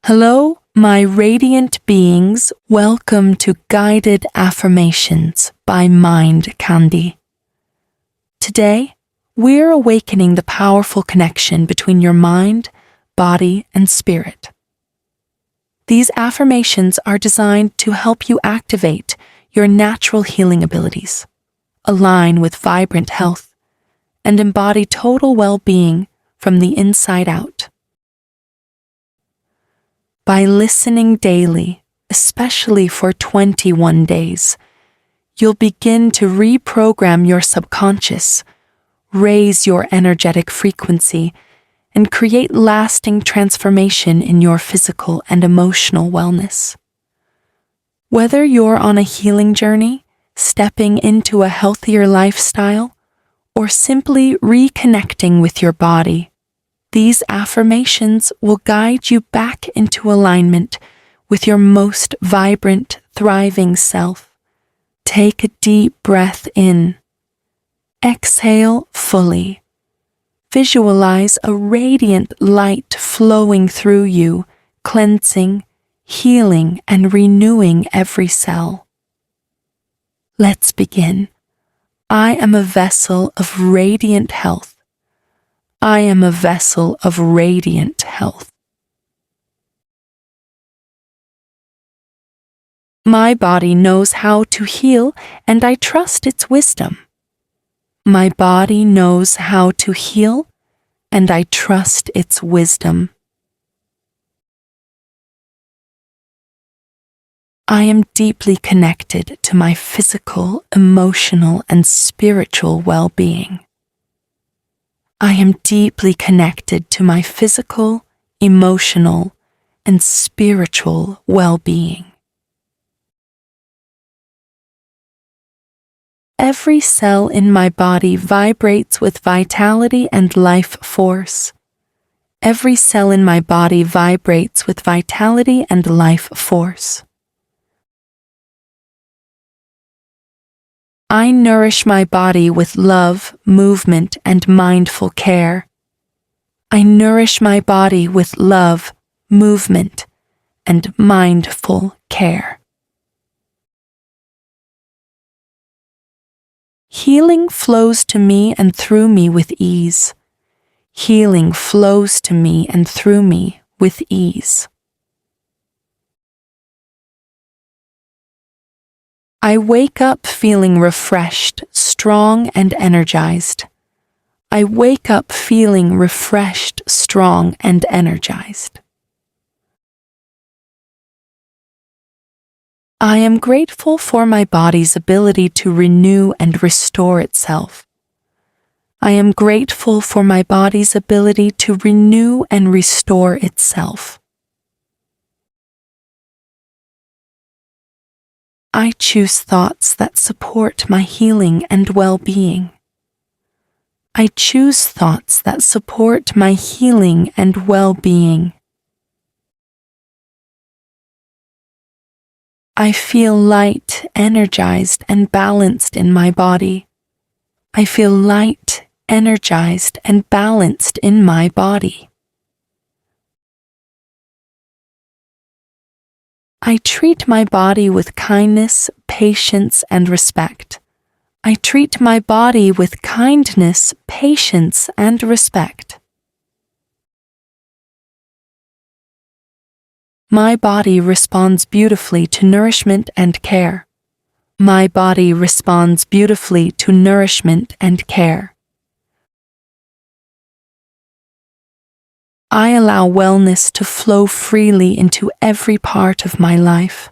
Hello, my radiant beings. Welcome to Guided Affirmations by Mind Candy. Today, we're awakening the powerful connection between your mind, body, and spirit. These affirmations are designed to help you activate your natural healing abilities, align with vibrant health, and embody total well-being from the inside out. By listening daily, especially for 21 days, you'll begin to reprogram your subconscious, raise your energetic frequency, and create lasting transformation in your physical and emotional wellness. Whether you're on a healing journey, stepping into a healthier lifestyle, or simply reconnecting with your body, these affirmations will guide you back into alignment with your most vibrant, thriving self. Take a deep breath in. Exhale fully. Visualize a radiant light flowing through you, cleansing, healing, and renewing every cell. Let's begin. I am a vessel of radiant health. I am a vessel of radiant health. My body knows how to heal, and I trust its wisdom. My body knows how to heal, and I trust its wisdom. I am deeply connected to my physical, emotional, and spiritual well-being. I am deeply connected to my physical, emotional, and spiritual well-being. Every cell in my body vibrates with vitality and life force. Every cell in my body vibrates with vitality and life force. I nourish my body with love, movement, and mindful care. I nourish my body with love, movement, and mindful care. Healing flows to me and through me with ease. Healing flows to me and through me with ease. I wake up feeling refreshed, strong, and energized. I wake up feeling refreshed, strong, and energized. I am grateful for my body's ability to renew and restore itself. I am grateful for my body's ability to renew and restore itself. I choose thoughts that support my healing and well-being. I choose thoughts that support my healing and well-being. I feel light, energized, and balanced in my body. I feel light, energized, and balanced in my body. I treat my body with kindness, patience, and respect. I treat my body with kindness, patience, and respect. My body responds beautifully to nourishment and care. My body responds beautifully to nourishment and care. I allow wellness to flow freely into every part of my life.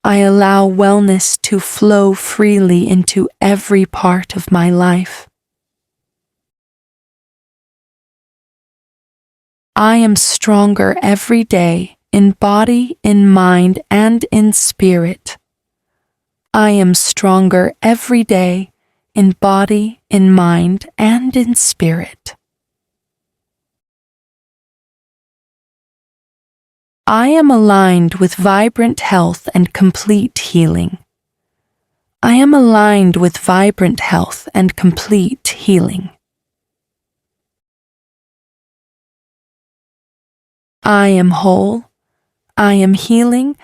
I allow wellness to flow freely into every part of my life. I am stronger every day in body, in mind, and in spirit. I am stronger every day in body, in mind, and in spirit. I am aligned with vibrant health and complete healing. I am aligned with vibrant health and complete healing. I am whole. I am healing.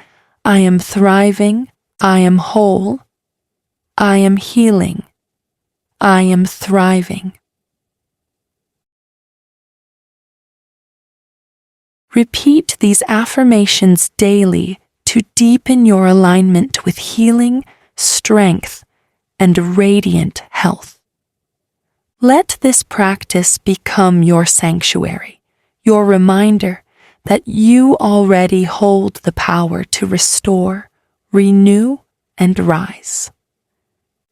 I am thriving. I am whole. I am healing. I am thriving. Repeat these affirmations daily to deepen your alignment with healing, strength, and radiant health. Let this practice become your sanctuary, your reminder that you already hold the power to restore, renew, and rise.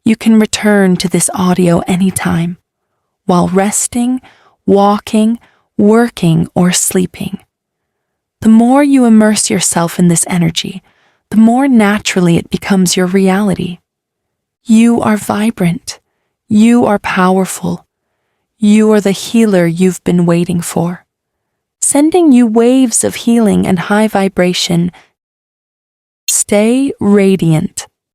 You can return to this audio anytime, while resting, walking, working, or sleeping. The more you immerse yourself in this energy, the more naturally it becomes your reality. You are vibrant. You are powerful. You are the healer you've been waiting for, sending you waves of healing and high vibration. Stay radiant.